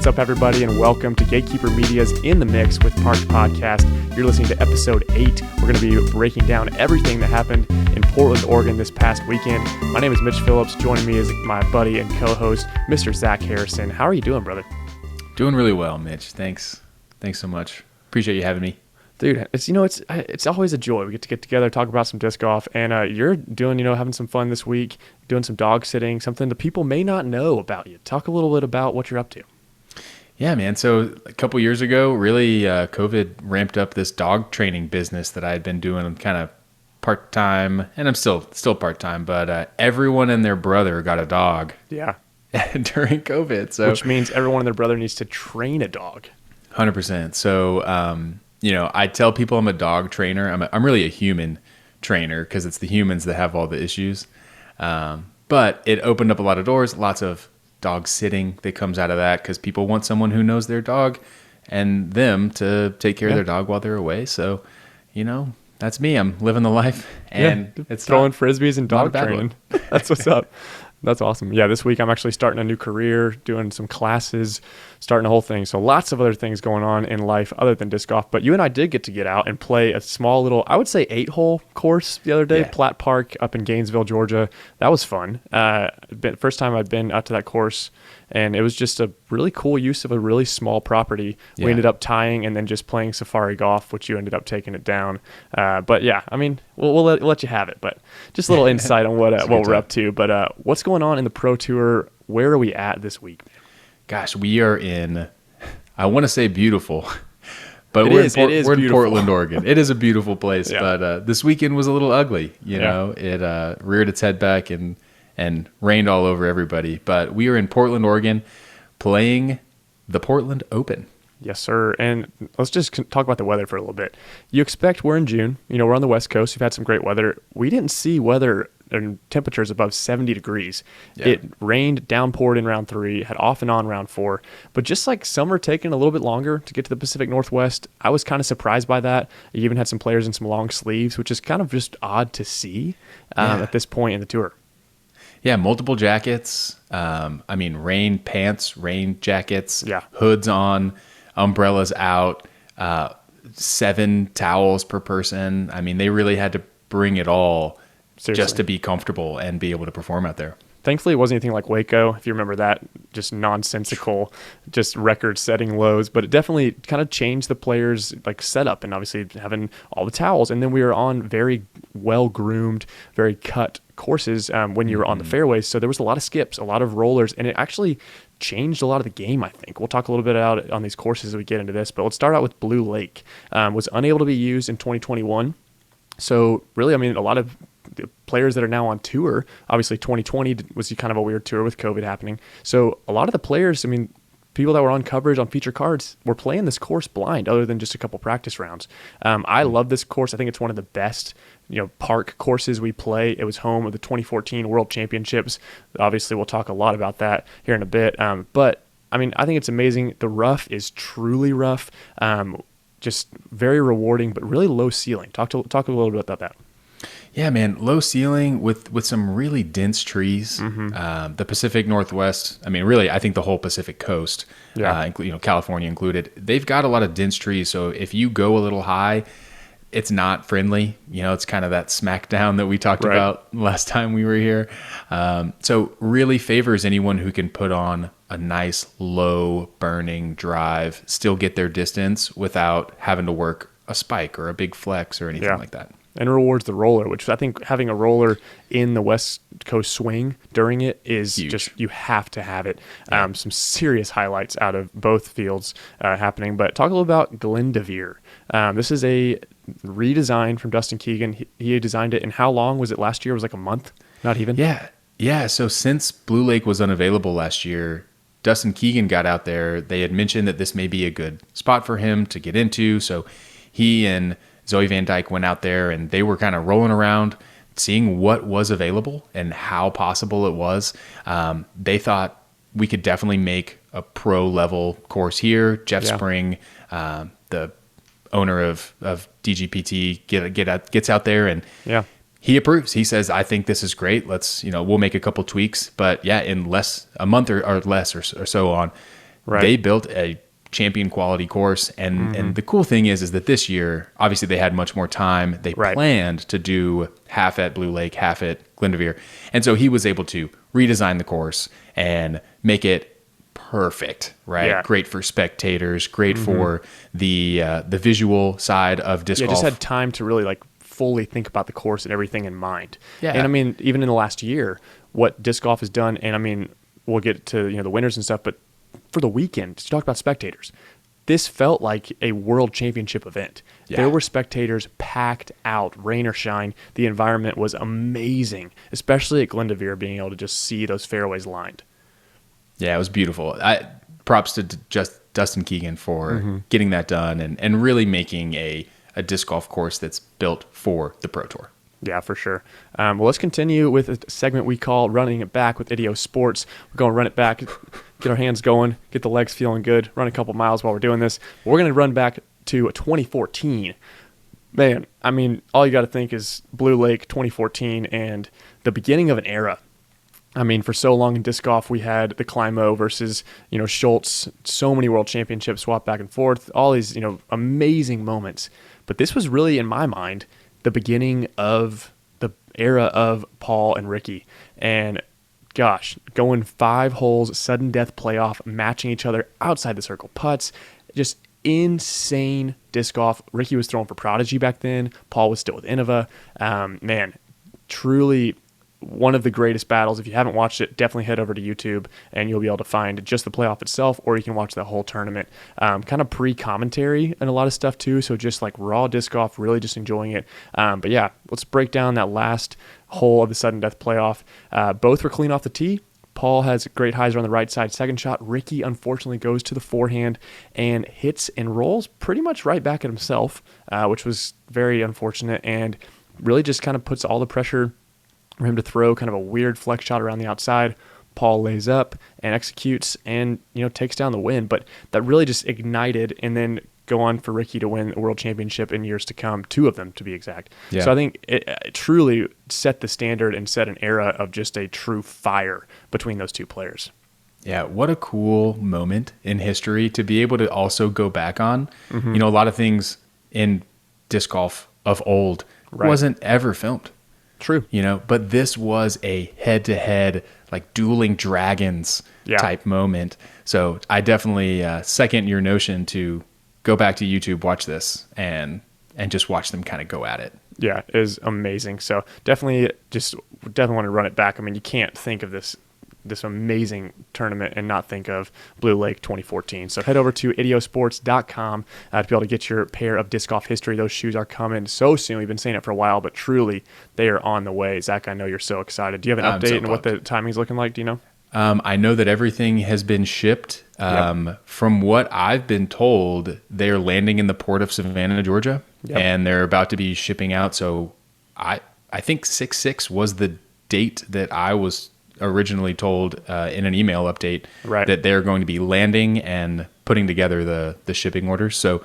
What's up, everybody, and welcome to Gatekeeper Media's In the Mix with Parked Podcast. You're listening to episode 8. We're going to be breaking down everything that happened in Portland, Oregon this past weekend. My name is Mitch Phillips. Joining me is my buddy and co-host, Mr. Zach Harrison. How are you doing, brother? Doing really well, Mitch. Thanks so much. Appreciate you having me. Dude, it's always a joy. We get to get together, talk about some disc golf, and you're doing, having some fun this week, doing some dog sitting, something that people may not know about you. Talk a little bit about what you're up to. Yeah, man. So a couple years ago, really, COVID ramped up this dog training business that I had been doing kind of part-time, and I'm still part-time, but everyone and their brother got a dog. Yeah. During COVID. So which means everyone and their brother needs to train a dog. 100%. So, I tell people I'm a dog trainer. I'm really a human trainer because it's the humans that have all the issues. But it opened up a lot of doors, lots of dog sitting that comes out of that because people want someone who knows their dog and them to take care of their dog while they're away. So, that's me. I'm living the life and it's throwing frisbees and dog training. That's what's up. That's awesome. Yeah, this week I'm actually starting a new career, doing some classes, starting a whole thing. So lots of other things going on in life other than disc golf. But you and I did get out and play a small little, I would say 8-hole course the other day, Platt Park up in Gainesville, Georgia. That was fun. First time I'd been out to that course, and it was just a really cool use of a really small property. We ended up tying and then just playing safari golf, which you ended up taking it down. But yeah, I mean, we'll let you have it. But just a little insight on what we're up to. But what's going on in the Pro Tour? Where are we at this week? Gosh, we are in, I want to say beautiful, but we're in Portland, Oregon. It is a beautiful place, but this weekend was a little ugly. It reared its head back and rained all over everybody. But we are in Portland, Oregon, playing the Portland Open. Yes, sir. And let's just talk about the weather for a little bit. You expect we're in June. We're on the West Coast. We've had some great weather. We didn't see weather and temperatures above 70 degrees. Yeah. It rained, downpoured in round 3, had off and on round 4. But just like summer taking a little bit longer to get to the Pacific Northwest, I was kind of surprised by that. You even had some players in some long sleeves, which is kind of just odd to see at this point in the tour. Yeah, multiple jackets. Rain pants, rain jackets, hoods on, umbrellas out, 7 towels per person. I mean, they really had to bring it all. Seriously. Just to be comfortable and be able to perform out there. Thankfully, it wasn't anything like Waco, if you remember that, just nonsensical, just record-setting lows. But it definitely kind of changed the players' setup, and obviously having all the towels. And then we were on very well-groomed, very cut courses when you were on the fairways. So there was a lot of skips, a lot of rollers, and it actually changed a lot of the game, I think. We'll talk a little bit about on these courses as we get into this. But let's start out with Blue Lake. Was unable to be used in 2021. So really, a lot of the players that are now on tour, obviously 2020 was kind of a weird tour with COVID happening. So a lot of the players, people that were on coverage on feature cards were playing this course blind other than just a couple practice rounds. I love this course. I think it's one of the best, park courses we play. It was home of the 2014 World Championships. Obviously, we'll talk a lot about that here in a bit. But I think it's amazing. The rough is truly rough. Just very rewarding, but really low ceiling. Talk a little bit about that. Yeah, man, low ceiling with some really dense trees. Mm-hmm. The Pacific Northwest, really, I think the whole Pacific coast, California included, they've got a lot of dense trees. So if you go a little high, it's not friendly. It's kind of that smackdown that we talked about last time we were here. So really favors anyone who can put on a nice low burning drive, still get their distance without having to work a spike or a big flex or anything like that. And rewards the roller, which I think having a roller in the West Coast swing during it is huge. Just, you have to have it. Some serious highlights out of both fields happening. But talk a little about Glendevere. This is a redesign from Dustin Keegan. He designed it, and how long was it last year? It was like a month? Not even? Yeah. So since Blue Lake was unavailable last year, Dustin Keegan got out there. They had mentioned that this may be a good spot for him to get into. So he and Zoe Van Dyke went out there and they were kind of rolling around, seeing what was available and how possible it was. They thought we could definitely make a pro level course here. Jeff Spring, the owner of DGPT, gets out there and he approves. He says, I think this is great. Let's, we'll make a couple tweaks. But in a month or less or so on, Right. They built a champion quality course. And the cool thing is that this year, obviously they had much more time. They Right. planned to do half at Blue Lake, half at Glendoveer. And so he was able to redesign the course and make it perfect, right? Yeah. Great for spectators, great for the visual side of disc Yeah, golf. just had time to really like fully think about the course and everything in mind. Yeah. And I mean, even in the last year, what disc golf has done, and I mean, we'll get to the winners and stuff, but for the weekend, to talk about spectators, this felt like a world championship event. Yeah. There were spectators packed out, rain or shine. The environment was amazing, especially at Glendoveer, being able to just see those fairways lined. Yeah, it was beautiful. Props to just Dustin Keegan for getting that done and really making a disc golf course that's built for the Pro Tour. Yeah, for sure. Well, let's continue with a segment we call Running It Back with Idio Sports. We're going to run it back, get our hands going, get the legs feeling good, run a couple miles while we're doing this. We're going to run back to 2014. Man, I mean, all you got to think is Blue Lake 2014 and the beginning of an era. I mean, for so long in disc golf, we had the Climo versus, Schultz, so many world championships swapped back and forth, all these, amazing moments. But this was really, in my mind, the beginning of the era of Paul and Ricky. And gosh, going 5 holes, sudden death playoff, matching each other outside the circle putts, just insane disc golf. Ricky was throwing for Prodigy back then. Paul was still with Innova. Man, truly one of the greatest battles. If you haven't watched it, definitely head over to YouTube and you'll be able to find just the playoff itself, or you can watch the whole tournament. Kind of pre-commentary and a lot of stuff too. So just like raw disc golf, really just enjoying it. But yeah, let's break down that last hole of the sudden death playoff. Both were clean off the tee. Paul has a great hyzer on the right side. Second shot, Ricky unfortunately goes to the forehand and hits and rolls pretty much right back at himself, which was very unfortunate and really just kind of puts all the pressure for him to throw kind of a weird flex shot around the outside. Paul lays up and executes and, takes down the win. But that really just ignited and then go on for Ricky to win a world championship in years to come, 2 of them to be exact. Yeah. So I think it truly set the standard and set an era of just a true fire between those 2 players. Yeah, what a cool moment in history to be able to also go back on. A lot of things in disc golf of old wasn't ever filmed. True. But this was a head-to-head, like dueling dragons type moment. So I definitely second your notion to go back to YouTube, watch this, and just watch them kind of go at it. Yeah, it is amazing. So definitely want to run it back. I mean, you can't think of this amazing tournament and not think of Blue Lake 2014. So head over to idiosports.com to be able to get your pair of disc golf history. Those shoes are coming so soon. We've been saying it for a while, but truly they are on the way. Zach, I know you're so excited. Do you have an update on what the timing's looking like? Do you know? I know that everything has been shipped. From what I've been told, they're landing in the port of Savannah, Georgia, and they're about to be shipping out. So I think 6/6 was the date that I was originally told in an email update that they're going to be landing and putting together the shipping orders. So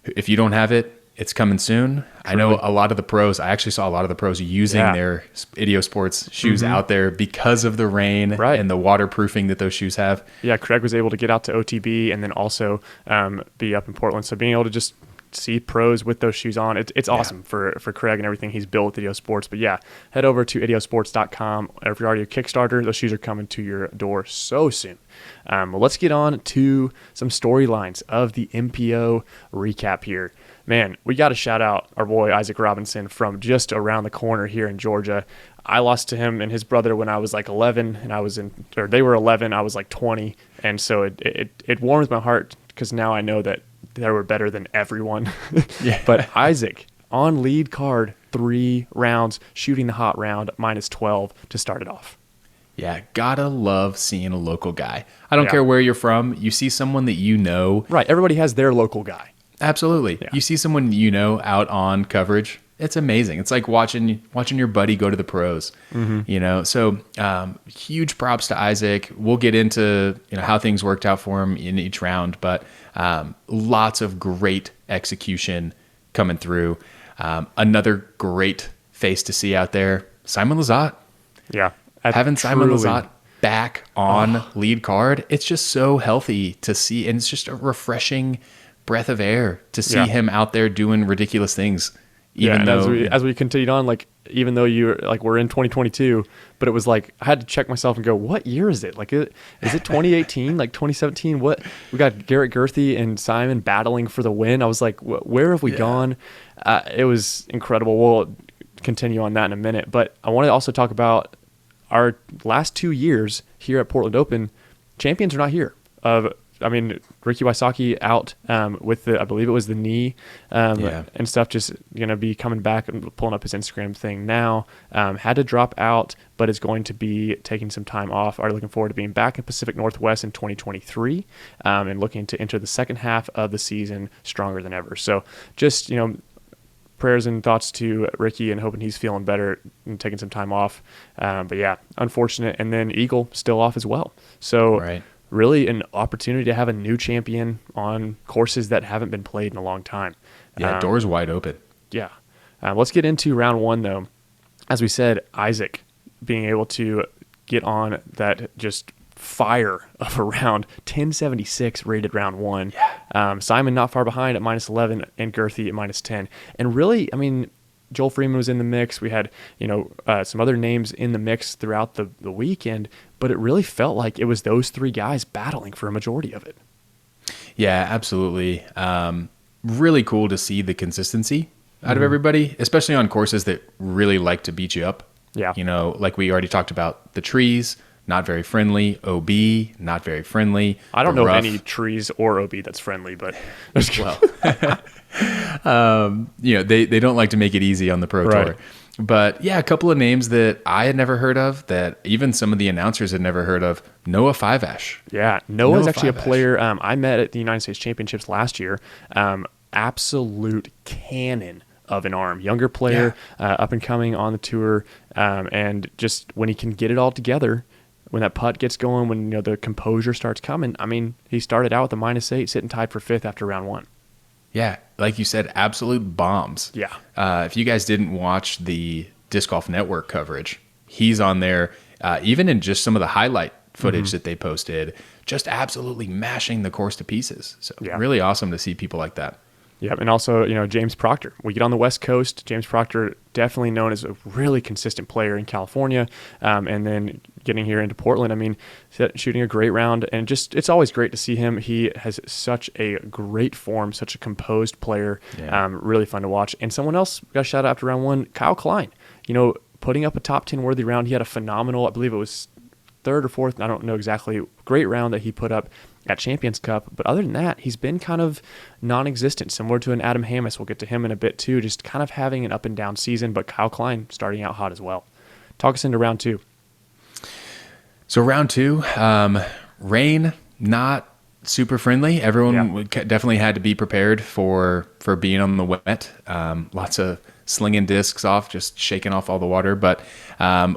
if you don't have it, it's coming soon. Truly. I know a lot of the pros, I actually saw a lot of the pros using their Idio Sports shoes out there because of the rain and the waterproofing that those shoes have. Yeah, Craig was able to get out to OTB and then also be up in Portland. So being able to just see pros with those shoes on, it's awesome for Craig and everything he's built with Idio Sports. But yeah, head over to idiosports.com. If you're already a Kickstarter, those shoes are coming to your door so soon. Well, let's get on to some storylines of the MPO recap here. Man, we got to shout out our boy Isaac Robinson from just around the corner here in Georgia. I lost to him and his brother when I was like 11, and they were 11, I was like 20, and so it warms my heart because now I know that they were better than everyone. But Isaac on lead card, 3 rounds, shooting the hot round, -12 to start it off. Yeah, gotta love seeing a local guy. I don't care where you're from. You see someone that you know. Right, everybody has their local guy. Absolutely. Yeah. You see someone you know out on coverage. It's amazing. It's like watching your buddy go to the pros. So huge props to Isaac. We'll get into how things worked out for him in each round, but lots of great execution coming through. Another great face to see out there, Simon Lizotte. Yeah. Having Simon Lizotte back on lead card, it's just so healthy to see. And it's just a refreshing breath of air to see him out there doing ridiculous things. Even though as we continued on, like, even though you're like, we're in 2022, but it was like, I had to check myself and go, what year is it? Like, is it 2018? Like 2017? What? We got Garrett Gurthie and Simon battling for the win. I was like, where have we gone? It was incredible. We'll continue on that in a minute, but I want to also talk about our last 2 years here at Portland Open. Champions are not here. Ricky Wysocki out with I believe it was the knee and stuff, just going to be coming back and pulling up his Instagram thing now. Had to drop out, but is going to be taking some time off. Are looking forward to being back in Pacific Northwest in 2023 and looking to enter the second half of the season stronger than ever. So just, prayers and thoughts to Ricky and hoping he's feeling better and taking some time off. But yeah, unfortunate. And then Eagle still off as well. So really an opportunity to have a new champion on courses that haven't been played in a long time. Yeah, doors wide open. Yeah. Let's get into round one, though. As we said, Isaac being able to get on that just fire of a round, 1076 rated round one. Yeah. Simon not far behind at -11 and Gurthie at -10. And really, Joel Freeman was in the mix. We had, some other names in the mix throughout the weekend, but it really felt like it was those three guys battling for a majority of it. Yeah, absolutely. Really cool to see the consistency out of everybody, especially on courses that really like to beat you up. Yeah. Like we already talked about, the trees, not very friendly. OB, not very friendly. I don't know of any trees or OB that's friendly, but well, they don't like to make it easy on the Pro Tour. But yeah, a couple of names that I had never heard of, that even some of the announcers had never heard of. Noah Fiveash. Yeah, Noah's actually a player I met at the United States Championships last year. Absolute cannon of an arm. Younger player, up and coming on the tour, and just when he can get it all together, when that putt gets going, when the composure starts coming. He started out with a -8, sitting tied for 5th after round one. Yeah, like you said, absolute bombs. Yeah. If you guys didn't watch the Disc Golf Network coverage, he's on there, even in just some of the highlight footage that they posted, just absolutely mashing the course to pieces. So really awesome to see people like that. Yeah, and also, James Proctor. We get on the West Coast. James Proctor, definitely known as a really consistent player in California, and then getting here into Portland. Shooting a great round, and just it's always great to see him. He has such a great form, such a composed player. Really fun to watch. And someone else got a shout out after round one, Kyle Klein. Putting up a top 10 worthy round. He had a phenomenal, I believe it was 3rd or 4th, I don't know exactly, great round that he put up at Champions Cup. But other than that, he's been kind of non-existent, similar to an Adam Hammis. We'll get to him in a bit too, just kind of having an up and down season, but Kyle Klein starting out hot as well. Talk us into round two. So round two, rain, not super friendly. Everyone definitely had to be prepared for being on the wet. Lots of slinging discs off, just shaking off all the water. But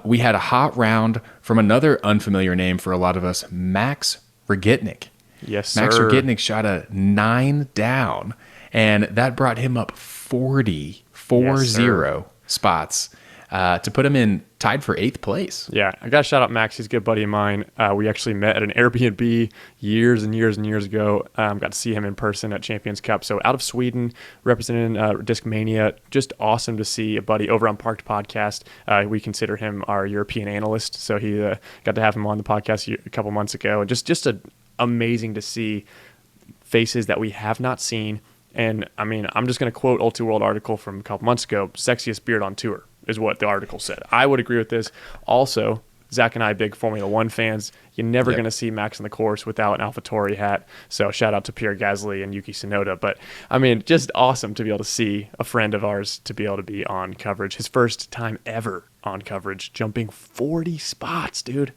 we had a hot round from another unfamiliar name for a lot of us, Max Regitnik. Yes, Max sir. Regitnik shot a 9 down, and that brought him up 40 spots to put him in tied for 8th place. Yeah, I got to shout out Max. He's a good buddy of mine. We actually met at an Airbnb years and years and years ago. Got to see him in person at Champions Cup. So out of Sweden, representing Discmania. Just awesome to see a buddy over on Parked Podcast. We consider him our European analyst. So he got to have him on the podcast a couple months ago. And just amazing to see faces that we have not seen. And I'm just going to quote Ulti World article from a couple months ago, sexiest beard on tour is what the article said. I would agree with this. Also, Zach and I, big Formula One fans, you're never going to see Max on the course without an AlphaTauri hat. So shout out to Pierre Gasly and Yuki Tsunoda. But just awesome to be able to see a friend of ours to be able to be on coverage. His first time ever on coverage, jumping 40 spots, dude.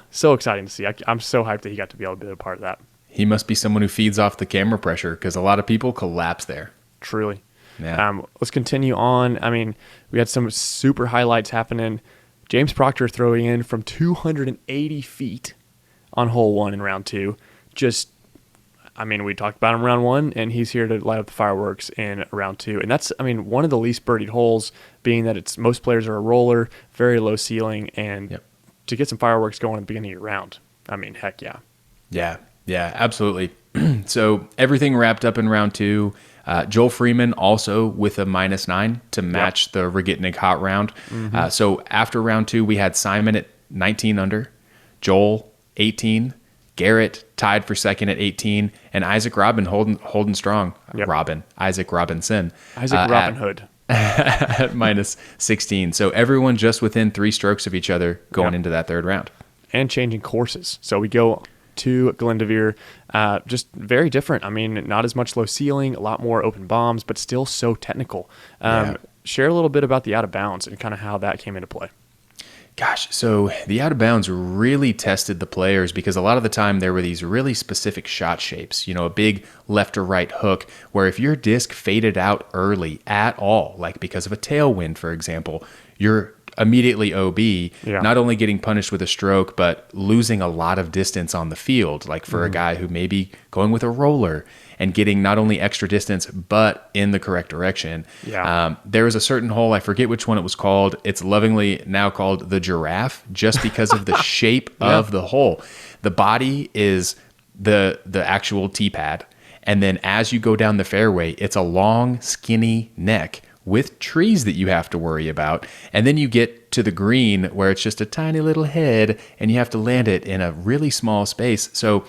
So exciting to see. I'm so hyped that he got to be able to be a part of that. He must be someone who feeds off the camera pressure, because a lot of people collapse there. Truly. Yeah. Let's continue on. We had some super highlights happening. James Proctor throwing in from 280 feet on hole 1 in round 2. We talked about him round 1, and he's here to light up the fireworks in round 2. And that's, one of the least birdied holes, being that most players are a roller, very low ceiling, and to get some fireworks going at the beginning of your round. I mean, heck yeah. Yeah, absolutely. So everything wrapped up in round 2. Joel Freeman also with a -9 to match the Regitnik hot round. So after round 2, we had Simon at 19 under, Joel 18, Garrett tied for second at 18, and Isaac Robin holding strong. Isaac Robinson. Robin Hood. At -16. So everyone just within 3 strokes of each other going into that third round. And changing courses. So we go to Glendoveer, just very different. I mean, not as much low ceiling, a lot more open bombs, but still so technical. Share a little bit about the out of bounds and kind of how that came into play. Gosh, so the out of bounds really tested the players because a lot of the time there were these really specific shot shapes, a big left or right hook where if your disc faded out early at all, like because of a tailwind, for example, you're immediately OB, not only getting punished with a stroke, but losing a lot of distance on the field, like for a guy who may be going with a roller and getting not only extra distance, but in the correct direction. There was a certain hole, I forget which one it was called. It's lovingly now called the giraffe, just because of the shape of the hole. The body is the actual tee pad. And then as you go down the fairway, it's a long, skinny neck with trees that you have to worry about. And then you get to the green where it's just a tiny little head and you have to land it in a really small space. So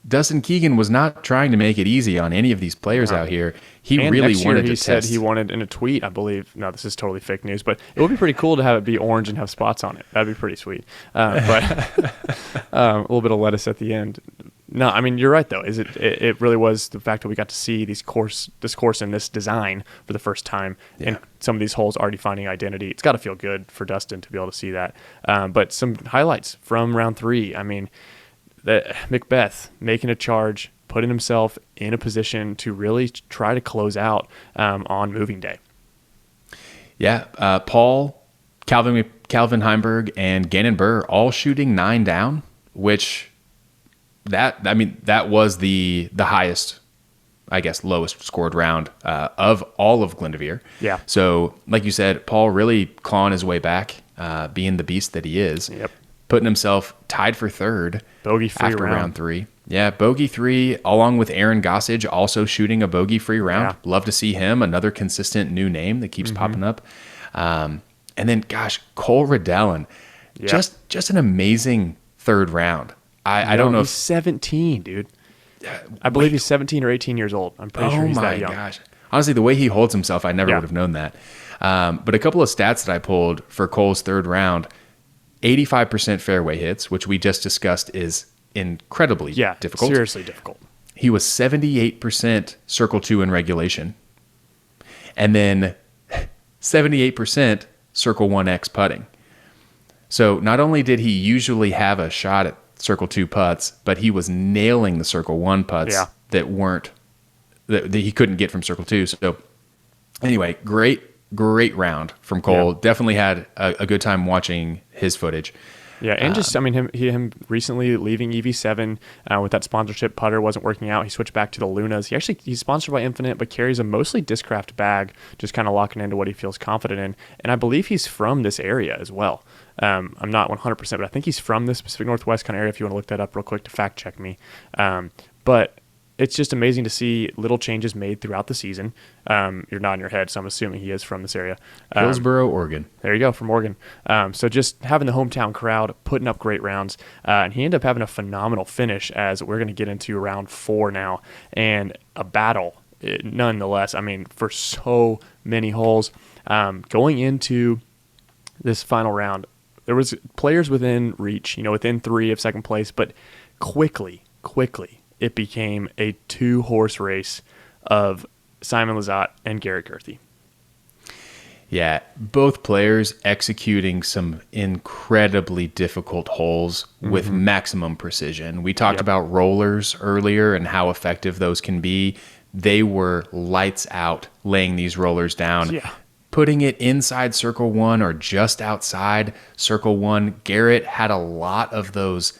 Dustin Keegan was not trying to make it easy on any of these players out here. He really wanted to test. He said he wanted in a tweet, I believe. No, this is totally fake news, but it would be pretty cool to have it be orange and have spots on it. That'd be pretty sweet. But a little bit of lettuce at the end. No, I mean, you're right, though. It really was the fact that we got to see this course and this design for the first time, and some of these holes already finding identity. It's got to feel good for Dustin to be able to see that. But some highlights from round 3. I mean, Macbeth making a charge, putting himself in a position to really try to close out on moving day. Paul, Calvin Heimberg, and Gannon Burr all shooting 9 down, which that was the highest, I guess, lowest scored round of all of Glendoveer. So like you said, Paul really clawing his way back, being the beast that he is. Putting himself tied for third bogey-free after round 3. Bogey 3, along with Aaron Gossage also shooting a bogey-free round. Love to see him, another consistent new name that keeps popping up. And then, gosh, Cole Riddellin, just an amazing third round. I don't know. He's 17, dude. I believe he's 17 or 18 years old. I'm pretty sure he's that young. Oh, my gosh. Honestly, the way he holds himself, I never would have known that. But a couple of stats that I pulled for Cole's third round, 85% fairway hits, which we just discussed is incredibly difficult. Seriously difficult. He was 78% circle 2 in regulation. And then 78% circle 1X putting. So not only did he usually have a shot at circle 2 putts, but he was nailing the circle 1 putts that he couldn't get from circle 2. So anyway, great round from Cole. Definitely had a good time watching his footage. And just, I mean, him recently leaving EV7 with that sponsorship putter wasn't working out. He switched back to the Lunas. He's sponsored by Infinite, but carries a mostly Discraft bag, just kind of locking into what he feels confident in. And I believe he's from this area as well. I'm not 100%, but I think he's from this Pacific Northwest kind of area, if you want to look that up real quick to fact check me. But it's just amazing to see little changes made throughout the season. You're nodding your head, so I'm assuming he is from this area. Hillsboro, Oregon. There you go, from Oregon. So just having the hometown crowd, putting up great rounds. And he ended up having a phenomenal finish, as we're going to get into round 4 now. And a battle, nonetheless, I mean, for so many holes. Going into this final round, there was players within reach, within 3 of second place, but quickly, it became a 2-horse race of Simon Lizotte and Garrett Gurthie. Both players executing some incredibly difficult holes with maximum precision. We talked about rollers earlier and how effective those can be. They were lights out laying these rollers down. Putting it inside circle 1 or just outside circle 1. Garrett had a lot of those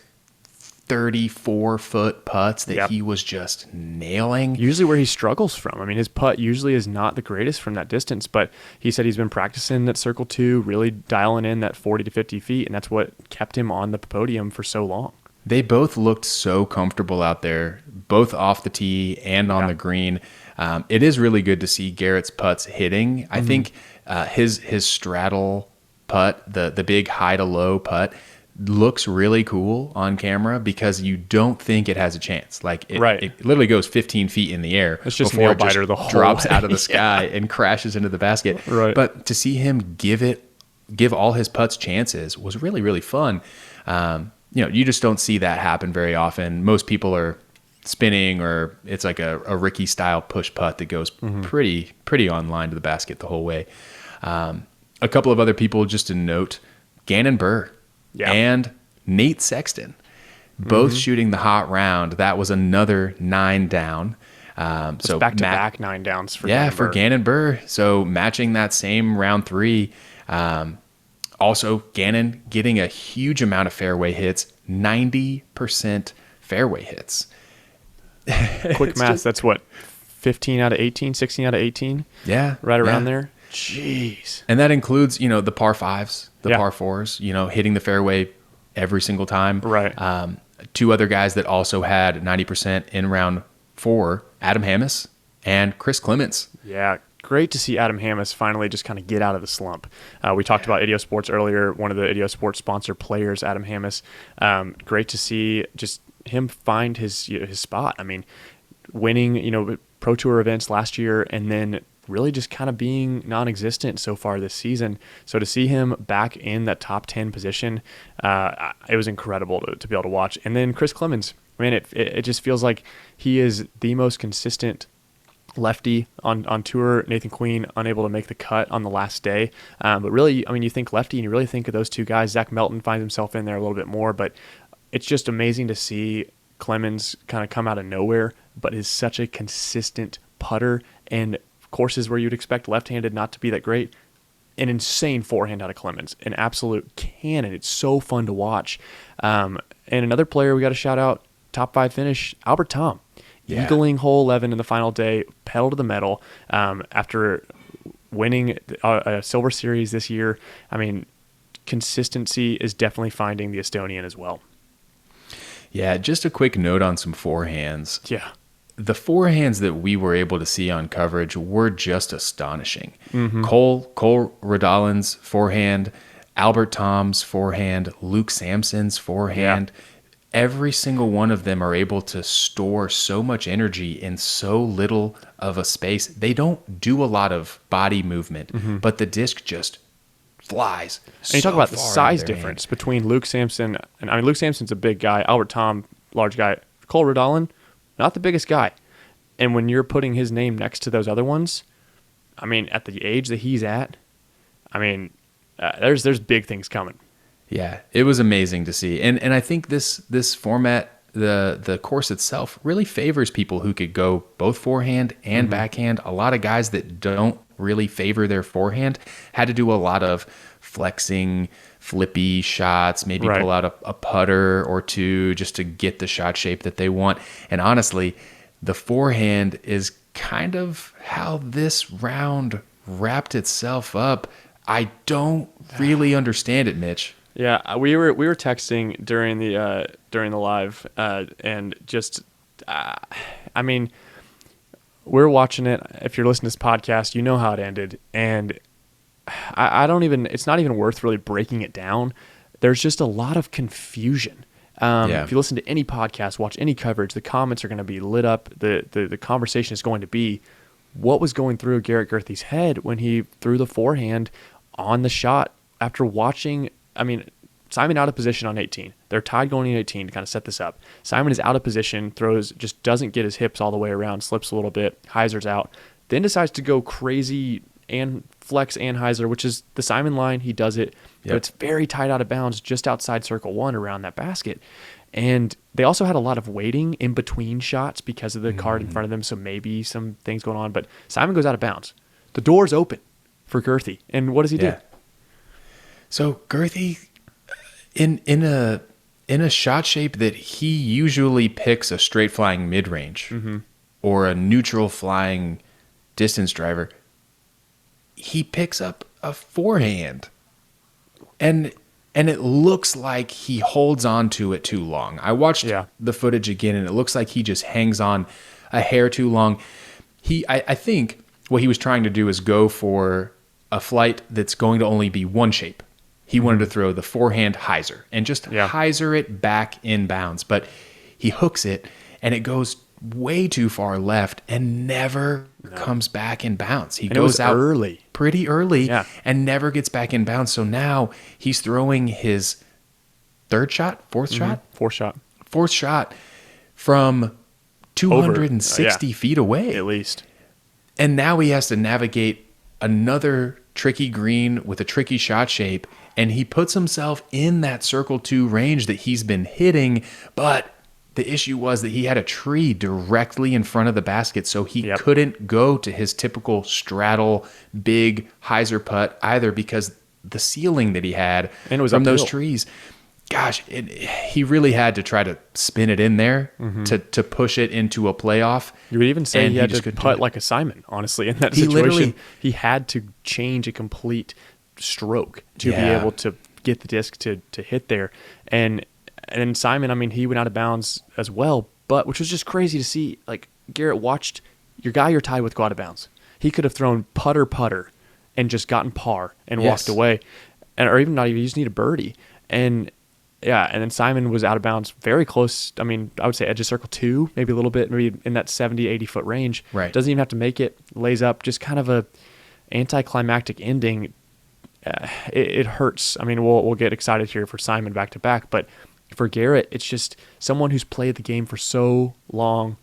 34-foot putts that he was just nailing. Usually where he struggles from. I mean, his putt usually is not the greatest from that distance, but he said he's been practicing that circle 2, really dialing in that 40 to 50 feet, and that's what kept him on the podium for so long. They both looked so comfortable out there, both off the tee and on the green. It is really good to see Garrett's putts hitting. I think his straddle putt, the big high to low putt, looks really cool on camera because you don't think it has a chance. Like it literally goes 15 feet in the air. It's just before nail it just biter the whole drops way. out of the sky and crashes into the basket. Right. But to see him give all his putts chances was really, really fun. You just don't see that happen very often. Most people are spinning, or it's like a Ricky style push putt that goes pretty on line to the basket the whole way. A couple of other people just to note, Gannon Burr and Nate Sexton, both shooting the hot round. That was another 9 down. So back-to-back 9 downs for Gannon Burr. for Gannon Burr. So matching that same round 3. Also, Gannon getting a huge amount of fairway hits, 90% fairway hits. Quick math, that's what, 15 out of 18, 16 out of 18? Yeah. Right around there? Jeez. And that includes, the par 5s, the par 4s, hitting the fairway every single time. Right. 2 other guys that also had 90% in round 4, Adam Hammis and Chris Clements. Yeah, great to see Adam Hammis finally just kind of get out of the slump. We talked about Idio Sports earlier, one of the Idio Sports sponsor players, Adam Hammis. Great to see just him find his spot. I mean, winning, Pro Tour events last year and then really just kind of being non-existent so far this season. So to see him back in that top 10 position, it was incredible to be able to watch. And then Chris Clemens, man, it just feels like he is the most consistent lefty on tour. Nathan Queen unable to make the cut on the last day. But really, I mean, you think lefty and you really think of those two guys. Zach Melton finds himself in there a little bit more, but it's just amazing to see Clemens kind of come out of nowhere, but is such a consistent putter, and courses where you'd expect left-handed not to be that great. An insane forehand out of Clemens, an absolute cannon. It's so fun to watch. And another player we got to shout out, top 5 finish, Albert Tom. Yeah. Eagling hole 11 in the final day, pedal to the metal after winning a Silver Series this year. I mean, consistency is definitely finding the Estonian as well. Yeah, just a quick note on some forehands. Yeah. The forehands that we were able to see on coverage were just astonishing. Cole Rodalin's forehand, Albert Tom's forehand, Luke Sampson's forehand. Yeah. Every single one of them are able to store so much energy in so little of a space. They don't do a lot of body movement, but the disc just flies. And you talk about the size difference between Luke Sampson, and I mean, Luke Sampson's a big guy, Albert Tom, large guy, Cole Rodalin, not the biggest guy. And when you're putting his name next to those other ones, I mean, at the age that he's at, I mean, there's big things coming. Yeah, it was amazing to see. And I think this format, the course itself, really favors people who could go both forehand and backhand. A lot of guys that don't really favor their forehand had to do a lot of flexing, flippy shots, maybe pull out a putter or two just to get the shot shape that they want. And honestly, the forehand is kind of how this round wrapped itself up. I don't really understand it, Mitch. Yeah, we were texting during the live, and just I mean, we're watching it. If you're listening to this podcast, you know how it ended, and I don't even. It's not even worth really breaking it down. There's just a lot of confusion. If you listen to any podcast, watch any coverage, the comments are going to be lit up. The conversation is going to be what was going through Garrett Gurthey's head when he threw the forehand on the shot after watching. I mean, Simon out of position on 18. They're tied going in 18 to kind of set this up. Simon is out of position, just doesn't get his hips all the way around, slips a little bit. Heiser's out. Then decides to go crazy and flex Anheuser, which is the Simon line. He does it, but it's very tight out of bounds just outside circle 1 around that basket. And they also had a lot of waiting in between shots because of the card in front of them, so maybe some things going on. But Simon goes out of bounds. The door's open for Gurthey. And what does he do? So Gurthey, in in a shot shape that he usually picks a straight flying mid-range or a neutral flying distance driver. He picks up a forehand, and it looks like he holds on to it too long. I watched the footage again, and it looks like he just hangs on a hair too long. I think what he was trying to do is go for a flight that's going to only be one shape. He wanted to throw the forehand hyzer and just hyzer it back in bounds, but he hooks it, and it goes way too far left and never comes back in bounds. He goes out pretty early and never gets back in bounds. So now he's throwing his fourth shot from 260 feet away. At least. And now he has to navigate another tricky green with a tricky shot shape, and he puts himself in that circle 2 range that he's been hitting, but the issue was that he had a tree directly in front of the basket, so he couldn't go to his typical straddle, big hyzer putt either because the ceiling that he had from those trees, gosh, he really had to try to spin it in there to push it into a playoff. You would even say he had to putt like a Simon, honestly, in that situation. He had to change a complete stroke to be able to get the disc to hit there. And Simon, I mean, he went out of bounds as well, but which was just crazy to see. Like, Garrett watched your guy you're tied with go out of bounds. He could have thrown putter and just gotten par and walked away, or even not even, you just need a birdie. And then Simon was out of bounds very close. I mean, I would say edge of circle 2, maybe a little bit, maybe in that 70, 80 foot range. Right. Doesn't even have to make it, lays up, just kind of a anticlimactic ending. It hurts. I mean, we'll get excited here for Simon back to back, but for Garrett, it's just someone who's played the game for so long,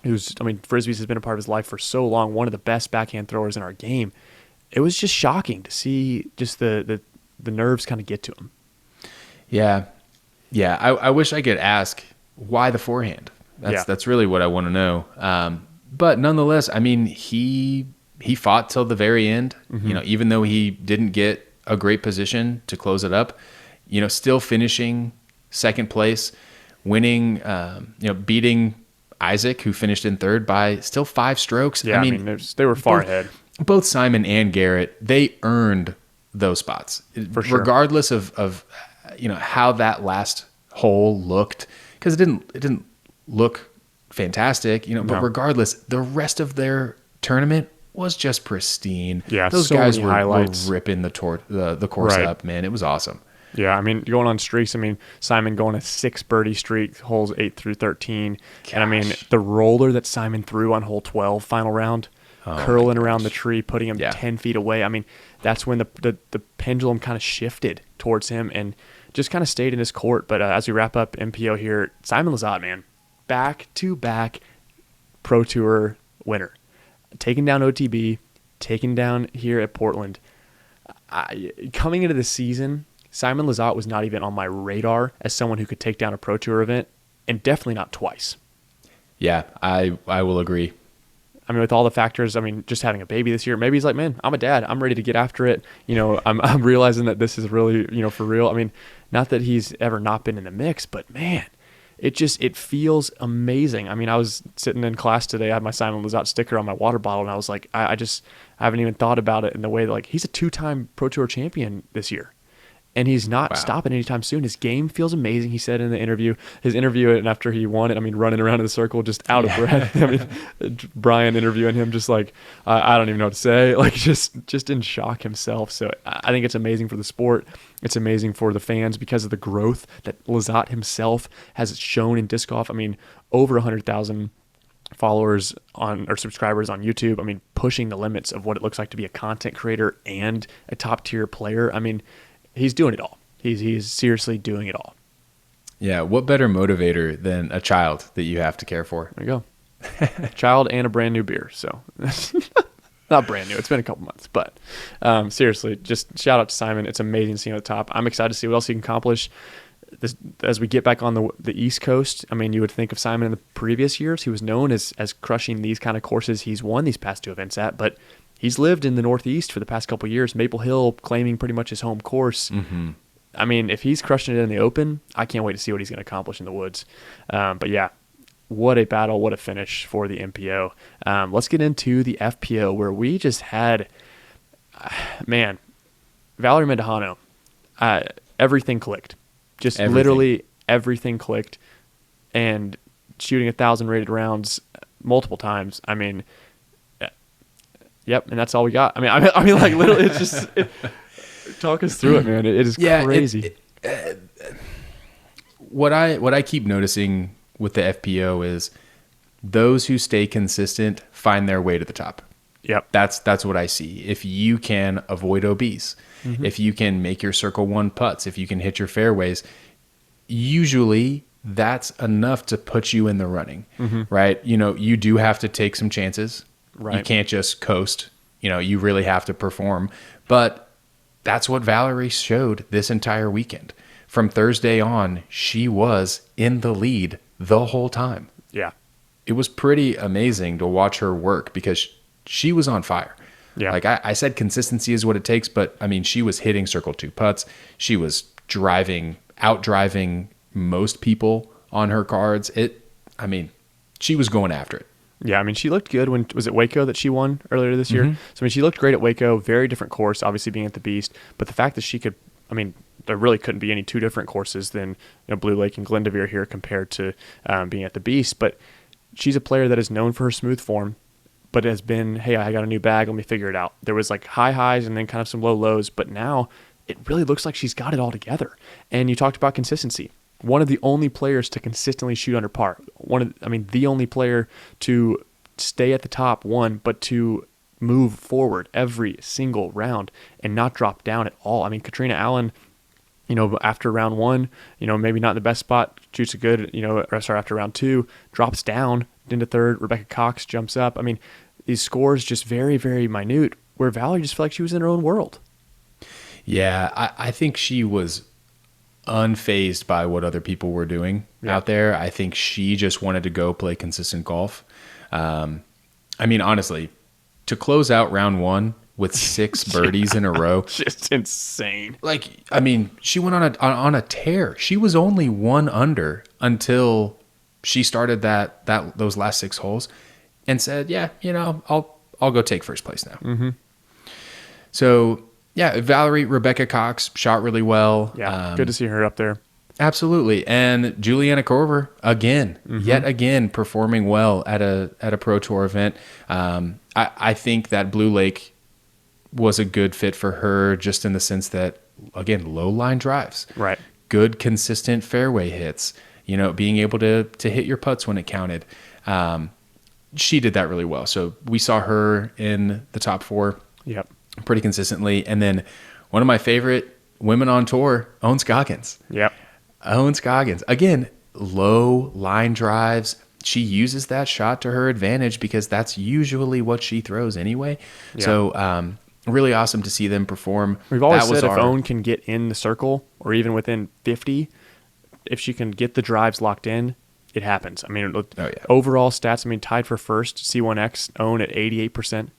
Frisbees has been a part of his life for so long, one of the best backhand throwers in our game. It was just shocking to see just the nerves kind of get to him. Yeah. I wish I could ask why the forehand. That's really what I want to know. But nonetheless, I mean, he fought till the very end. Even though he didn't get a great position to close it up, still finishing second place, winning, beating Isaac, who finished in third by still 5 strokes. Yeah, I mean they were far ahead. Both Simon and Garrett, they earned those spots, for sure, regardless of how that last hole looked, because it didn't look fantastic, but regardless, the rest of their tournament was just pristine. Yeah, those so guys many were highlights. ripping the course up, man. It was awesome. Yeah, I mean, going on streaks. I mean, Simon going a 6 birdie streak, holes 8 through 13. Gosh. And I mean, the roller that Simon threw on hole 12, final round, curling around the tree, putting him 10 feet away. I mean, that's when the pendulum kind of shifted towards him and just kind of stayed in his court. But as we wrap up MPO here, Simon Lizotte, man, back-to-back Pro Tour winner. Taken down OTB, taken down here at Portland. Coming into the season, Simon Lizotte was not even on my radar as someone who could take down a Pro Tour event, and definitely not twice. Yeah, I will agree. I mean, with all the factors, I mean, just having a baby this year, maybe he's like, man, I'm a dad. I'm ready to get after it. I'm realizing that this is really, for real. I mean, not that he's ever not been in the mix, but man, it feels amazing. I mean, I was sitting in class today. I had my Simon Lizotte sticker on my water bottle, and I was like, I haven't even thought about it in the way that, like, he's a 2-time Pro Tour champion this year. And he's not stopping anytime soon. His game feels amazing, he said in the interview. His interview, and after he won it, I mean, running around in the circle, just out of breath. I mean, Brian interviewing him, just like, I don't even know what to say. Like, just in shock himself. So I think it's amazing for the sport. It's amazing for the fans because of the growth that Lizotte himself has shown in disc golf. I mean, over 100,000 followers or subscribers on YouTube. I mean, pushing the limits of what it looks like to be a content creator and a top-tier player. I mean, he's doing it all. He's seriously doing it all. Yeah, what better motivator than a child that you have to care for? There you go. Child and a brand new beer. So not brand new. It's been a couple months. But seriously, just shout out to Simon. It's amazing seeing him at the top. I'm excited to see what else he can accomplish. As we get back on the East Coast, I mean, you would think of Simon in the previous years. He was known as crushing these kind of courses he's won these past 2 events at, but he's lived in the Northeast for the past couple of years. Maple Hill claiming pretty much his home course. Mm-hmm. I mean, if he's crushing it in the open, I can't wait to see what he's going to accomplish in the woods. But yeah, what a battle, what a finish for the MPO. Let's get into the FPO, where we just had, man, Valerie Mendijano, everything clicked. Just literally everything clicked, and shooting 1,000 rated rounds multiple times. I mean, yep, and that's all we got. I mean, like literally, it's just talk us through it, man. It is crazy. What I keep noticing with the FPO is those who stay consistent find their way to the top. Yep, that's what I see. If you can avoid OBs, if you can make your circle one putts, if you can hit your fairways, usually that's enough to put you in the running, right? You know, you do have to take some chances. Right. You can't just coast. You know, you really have to perform. But that's what Valerie showed this entire weekend. From Thursday on, she was in the lead the whole time. Yeah. It was pretty amazing to watch her work because she was on fire. Yeah. Like I said, consistency is what it takes, but I mean, she was hitting circle two putts. She was out driving most people on her cards. She was going after it. Yeah, I mean, she looked good when, was it Waco that she won earlier this year? So, I mean, she looked great at Waco, very different course, obviously being at the Beast, but the fact that she could, I mean, there really couldn't be any two different courses than Blue Lake and Glendoveer here compared to being at the Beast, but she's a player that is known for her smooth form, but has been, hey, I got a new bag, let me figure it out. There was like high highs and then kind of some low lows, but now it really looks like she's got it all together. And you talked about consistency. One of the only players to consistently shoot under par. The only player to stay at the top, but to move forward every single round and not drop down at all. I mean, Katrina Allen, after round one, maybe not in the best spot, shoots a good, after round two, drops down into third. Rebecca Cox jumps up. I mean, these scores just very, very minute, where Valerie just felt like she was in her own world. Yeah, I think she was unfazed by what other people were doing out there. I think she just wanted to go play consistent golf. Honestly, to close out round one with 6 birdies in a row, just insane. She went on a tear. She was only 1 under until she started those last 6 holes, and said, "Yeah, I'll go take first place now." So. Yeah, Rebecca Cox shot really well. Yeah, good to see her up there. Absolutely. And Juliana Korver, yet again, performing well at a Pro Tour event. I think that Blue Lake was a good fit for her, just in the sense that, again, low line drives. Right. Good, consistent fairway hits. Being able to hit your putts when it counted. She did that really well. So we saw her in the top 4. Yep. Pretty consistently. And then one of my favorite women on tour, Owens Scoggins. Yep. Owens Scoggins. Again, low line drives. She uses that shot to her advantage because that's usually what she throws anyway. Yeah. So really awesome to see them perform. We've always said if Owen can get in the circle or even within 50, if she can get the drives locked in, it happens. Overall stats, tied for first, C1X, Owen at 88%.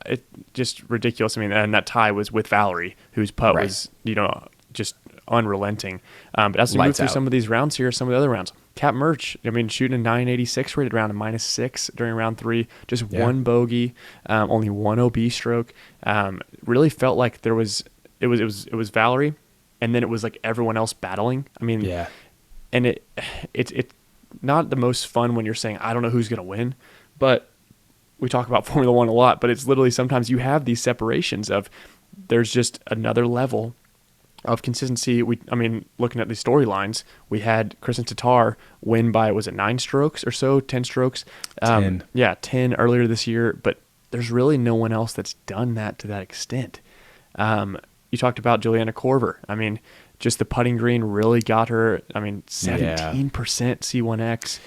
It's just ridiculous. And that tie was with Valerie, whose putt was, just unrelenting. But as we move through some of these rounds here, some of the other rounds, Kat Murch, shooting a 986 rated round, a -6 during round 3, just 1 bogey, only 1 OB stroke. Really felt like it was Valerie, and then it was like everyone else battling. And it's not the most fun when you're saying, I don't know who's going to win, but we talk about Formula One a lot, but it's literally sometimes you have these separations of there's just another level of consistency. Looking at the storylines, we had Kristen Tatar win by, was it 9 strokes or so, 10 strokes? 10. 10 earlier this year, but there's really no one else that's done that to that extent. You talked about Juliana Korver. Just the putting green really got her, 17% C1X.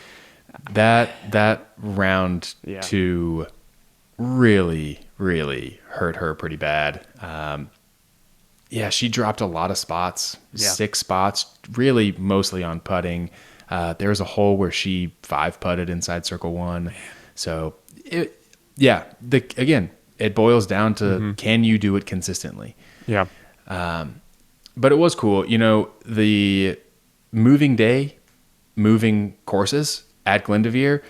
That round 2 really, really hurt her pretty bad. She dropped a lot of spots, 6 spots, really mostly on putting. There was a hole where she 5-putted inside circle 1. So, it boils down to, can you do it consistently? Yeah. But it was cool. The moving courses at Glendoveer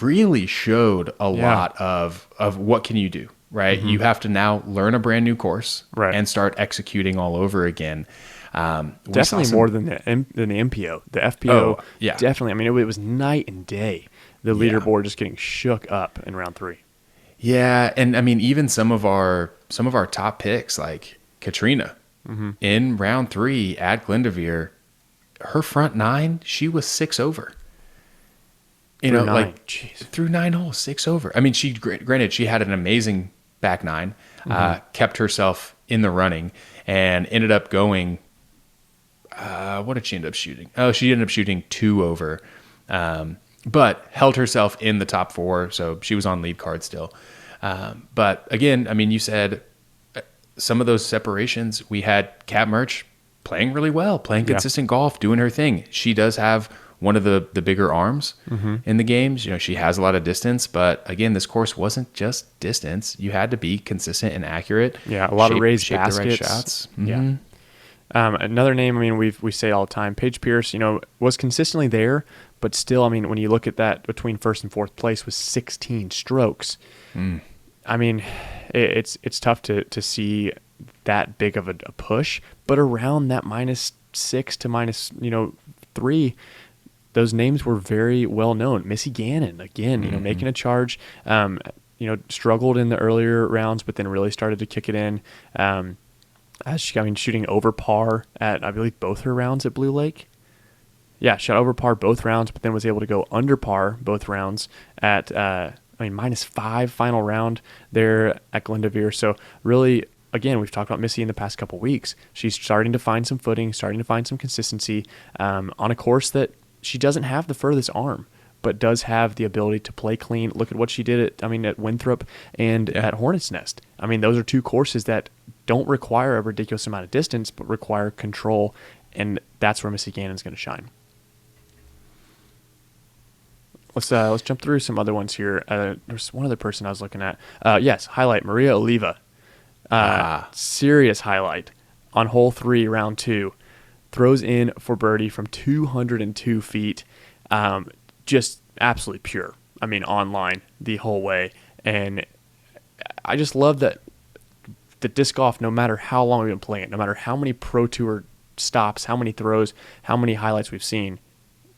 really showed a lot of what can you do, right? You have to now learn a brand new course and start executing all over again. Definitely more than the MPO. The FPO, definitely. I mean, it was night and day. The leaderboard just getting shook up in round 3. Yeah, and I mean, even some of our top picks, like Katrina, in round 3 at Glendoveer, her front 9, she was 6 over. Through 9 holes, 6 over. I mean, granted, she had an amazing back 9, kept herself in the running, and ended up going. What did she end up shooting? Oh, she ended up shooting 2 over, but held herself in the top 4, so she was on lead card still. But again, I mean, you said some of those separations, we had Kat Murch playing really well, playing consistent golf, doing her thing. She does have one of the bigger arms in the games. She has a lot of distance, but again, this course wasn't just distance. You had to be consistent and accurate. Yeah, a lot of raised baskets. The right shots. Yeah. Another name, I mean, we say all the time, Paige Pierce, was consistently there, but still, I mean, when you look at that between first and fourth place was 16 strokes. I mean, it's tough to see that big of a push, but around that -6 to -3, those names were very well known. Missy Gannon, again, making a charge, struggled in the earlier rounds, but then really started to kick it in. Shooting over par at, I believe, both her rounds at Blue Lake. Yeah, shot over par both rounds, but then was able to go under par both rounds at, -5 final round there at Glendoveer. So really, again, we've talked about Missy in the past couple weeks. She's starting to find some footing, starting to find some consistency on a course that she doesn't have the furthest arm, but does have the ability to play clean. Look at what she did at Winthrop and at Hornets Nest. I mean, those are two courses that don't require a ridiculous amount of distance, but require control, and that's where Missy Gannon's going to shine. Let's jump through some other ones here. There's one other person I was looking at. Highlight Maria Oliva. Serious highlight on hole 3, round 2. Throws in for birdie from 202 feet. Just absolutely pure. I mean, online the whole way. And I just love that the disc golf, no matter how long we've been playing it, no matter how many Pro Tour stops, how many throws, how many highlights we've seen,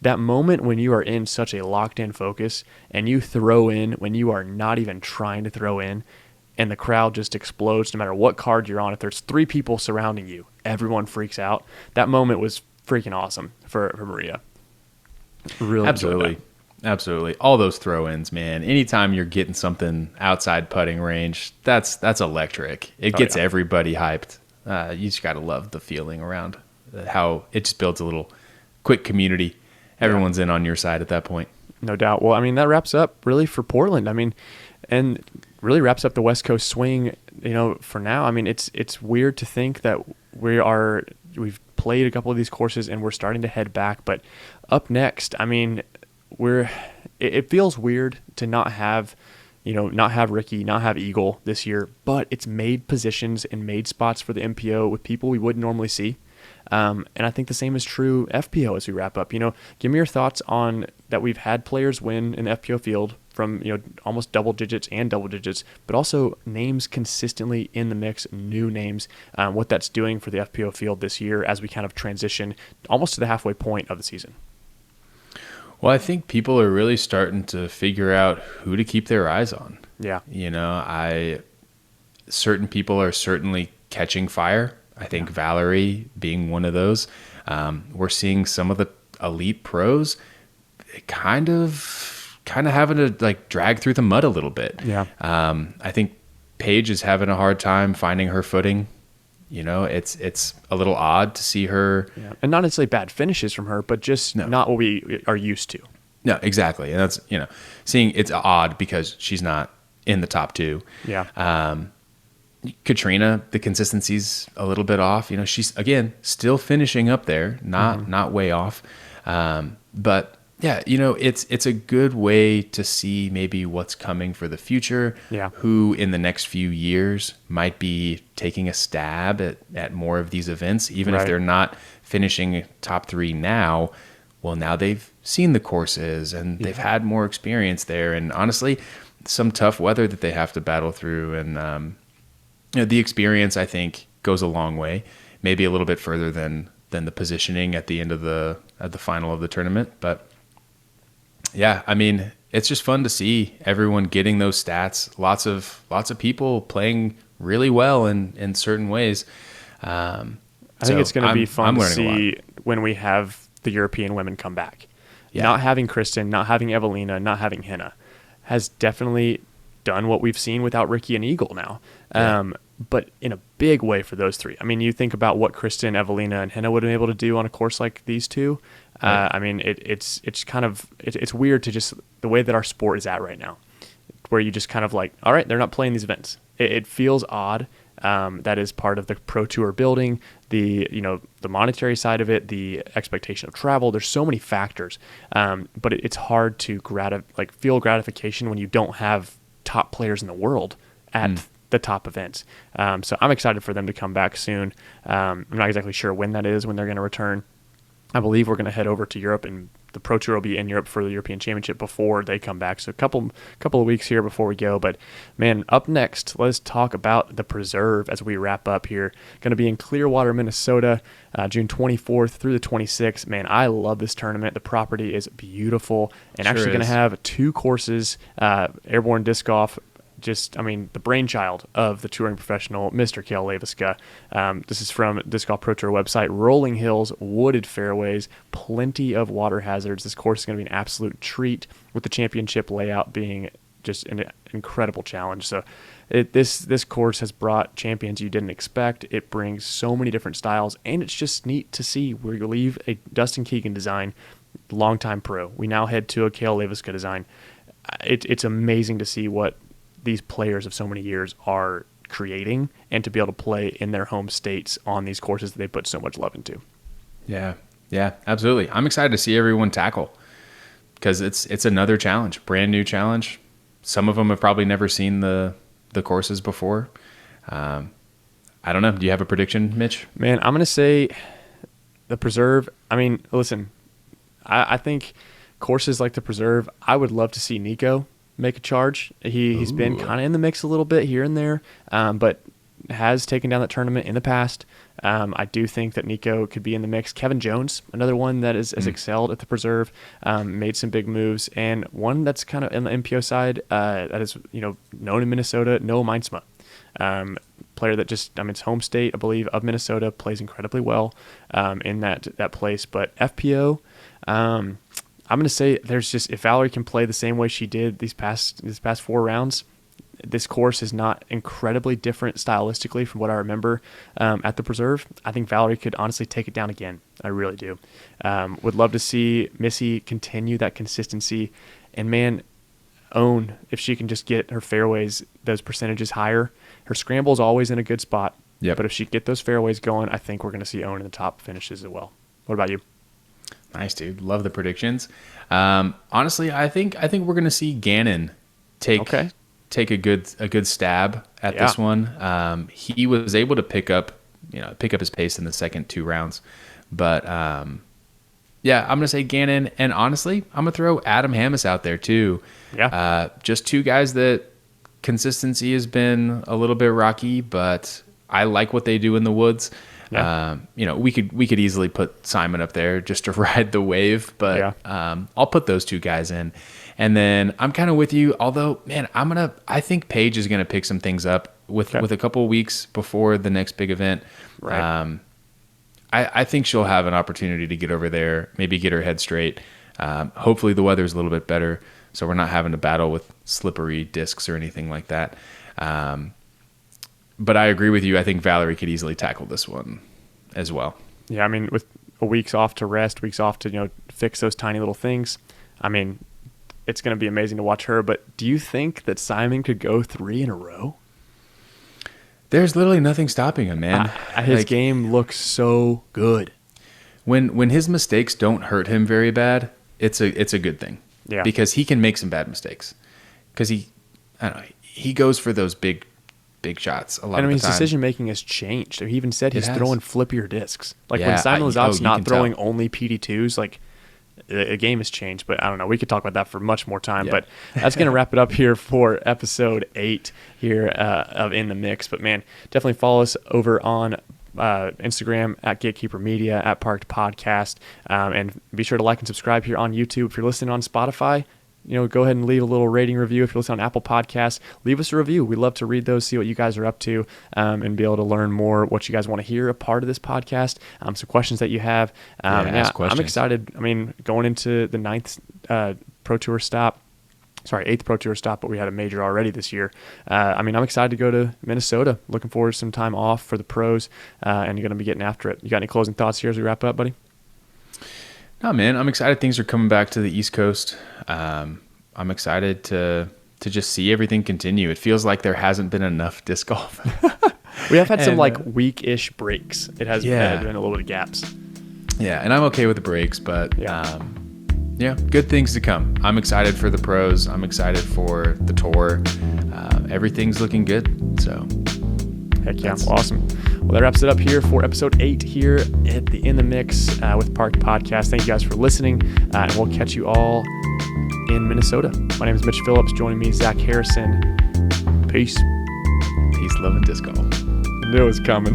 that moment when you are in such a locked-in focus and you throw in when you are not even trying to throw in, and the crowd just explodes no matter what card you're on. If there's 3 people surrounding you, everyone freaks out. That moment was freaking awesome for Maria. Really Absolutely. All those throw-ins, man. Anytime you're getting something outside putting range, that's electric. It gets everybody hyped. You just got to love the feeling around how it just builds a little quick community. Everyone's in on your side at that point. No doubt. Well, I mean, that wraps up really for Portland. I mean, and really wraps up the West Coast swing, for now. I mean, it's weird to think that we've played a couple of these courses and we're starting to head back, but up next, I mean, it feels weird to not have Ricky, not have Eagle this year, but it's made positions and made spots for the MPO with people we wouldn't normally see. And I think the same is true FPO as we wrap up. Give me your thoughts on that. We've had players win in the FPO field from, almost double digits, but also names consistently in the mix, new names, what that's doing for the FPO field this year as we kind of transition almost to the halfway point of the season. Well, I think people are really starting to figure out who to keep their eyes on. Yeah. Certain people are certainly catching fire. I think Valerie being one of those. We're seeing some of the elite pros kind of having to drag through the mud a little bit. Yeah. I think Paige is having a hard time finding her footing. It's a little odd to see her. Yeah. And not necessarily bad finishes from her, but just not what we are used to. No, exactly. And that's, seeing it's odd because she's not in the top 2. Yeah. Katrina, the consistency's a little bit off. She's, again, still finishing up there, not way off. But Yeah, it's a good way to see maybe what's coming for the future. Yeah. Who in the next few years might be taking a stab at more of these events, even if Right. they're not finishing top 3 now. Well, now they've seen the courses and they've had more experience there. And honestly, some tough weather that they have to battle through. And the experience, I think, goes a long way. Maybe a little bit further than the positioning at the end of the final of the tournament, but. Yeah, I mean, it's just fun to see everyone getting those stats. Lots of people playing really well in certain ways. I think it's going to be fun to see when we have the European women come back. Yeah. Not having Kristen, not having Evelina, not having Henna has definitely done what we've seen without Ricky and Eagle now. Yeah. But in a big way for those three. I mean, you think about what Kristen, Evelina, and Henna would have been able to do on a course like these two. Right. I mean, it's weird to just the way that our sport is at right now, where you just kind of like, all right, they're not playing these events. It feels odd. That is part of the Pro Tour building, the monetary side of it, the expectation of travel. There's so many factors, but it's hard to feel gratification when you don't have top players in the world at the top events. So I'm excited for them to come back soon. I'm not exactly sure when that is, when they're going to return. I believe we're going to head over to Europe, and the Pro Tour will be in Europe for the European Championship before they come back. So a couple of weeks here before we go. But, man, up next, let's talk about the Preserve as we wrap up here. Going to be in Clearwater, Minnesota, June 24th through the 26th. Man, I love this tournament. The property is beautiful. And actually going to have 2 courses, airborne disc golf, the brainchild of the touring professional, Mr. Kale Leviska. This is from Disc Golf Pro Tour website. Rolling hills, wooded fairways, plenty of water hazards. This course is going to be an absolute treat, with the championship layout being just an incredible challenge. So this course has brought champions you didn't expect. It brings so many different styles, and it's just neat to see where you leave a Dustin Keegan design, longtime pro. We now head to a Kale Leviska design. It's amazing to see what these players of so many years are creating, and to be able to play in their home states on these courses that they put so much love into. Yeah, absolutely. I'm excited to see everyone tackle, because it's another challenge, brand new challenge. Some of them have probably never seen the courses before. I don't know. Do you have a prediction, Mitch? Man, I'm going to say the Preserve. I mean, listen, I think courses like the Preserve, I would love to see Nico make a charge. He's been kind of in the mix a little bit here and there, but has taken down that tournament in the past. I do think that Nico could be in the mix. Kevin Jones, another one that has excelled at the Preserve, made some big moves, and one that's kind of in the MPO side that is known in Minnesota, Noah Meinsma. Player that just, it's home state, I believe, of Minnesota, plays incredibly well in that place. But FPO, I'm going to say if Valerie can play the same way she did these past 4 rounds, this course is not incredibly different stylistically from what I remember at the Preserve. I think Valerie could honestly take it down again. I really do. Would love to see Missy continue that consistency, and man, Own, if she can just get her fairways, those percentages higher. Her scramble is always in a good spot. Yep. But if she can get those fairways going, I think we're going to see Own in the top finishes as well. What about you? Nice, dude. Love the predictions. Honestly, I think we're going to see Gannon take a good stab at this one. He was able to pick up his pace in the second 2 rounds, but I'm going to say Gannon, and honestly, I'm going to throw Adam Hammis out there too. Yeah. Just 2 guys that consistency has been a little bit rocky, but I like what they do in the woods. Yeah. We could easily put Simon up there just to ride the wave, but I'll put those 2 guys in. And then I'm kind of with you, although, man, I think Paige is going to pick some things up with a couple of weeks before the next big event. Right. I think she'll have an opportunity to get over there, maybe get her head straight. Hopefully the weather's a little bit better, so we're not having to battle with slippery discs or anything like that. But I agree with you. I think Valerie could easily tackle this one as well. Yeah, I mean, with weeks off to rest, weeks off to fix those tiny little things, I mean, it's going to be amazing to watch her. But do you think that Simon could go 3 in a row? There's literally nothing stopping him, man. His game looks so good. When his mistakes don't hurt him very bad, it's a good thing. Yeah. Because he can make some bad mistakes. Because I don't know, he goes for those big shots a lot of the his time. decision making has changed. He even said he's throwing flippier discs. Like Yeah, when Simon Lizotte's not throwing tell. only PD2s, like the game has changed. But I don't know. We could talk about that for much more time. But that's going to wrap it up here for episode 8 here of In the Mix. But man, definitely follow us over on Instagram at Gatekeeper Media, at Parked Podcast, and be sure to like and subscribe here on YouTube. If you're listening on Spotify, go ahead and leave a little rating review. If you're listening on Apple Podcasts, leave us a review. We love to read those, see what you guys are up to, and be able to learn more what you guys want to hear a part of this podcast, some questions that you have. Ask questions. I'm excited. I mean, going into the 9th Pro Tour stop, 8th Pro Tour stop, but we had a major already this year. I'm excited to go to Minnesota. Looking forward to some time off for the pros, and you're going to be getting after it. You got any closing thoughts here as we wrap up, buddy? No, man, I'm excited things are coming back to the East Coast. I'm excited to just see everything continue. It feels like there hasn't been enough disc golf. We have had some week-ish breaks. It has been a little bit of gaps. Yeah, and I'm okay with the breaks, but good things to come. I'm excited for the pros. I'm excited for the tour. Everything's looking good. So, heck yeah, awesome. Well, that wraps it up here for episode 8 here at the In the Mix with Parked Podcast. Thank you guys for listening, and we'll catch you all in Minnesota. My name is Mitch Phillips. Joining me, Zach Harrison. Peace. Peace, love, and disc golf. I knew it was coming.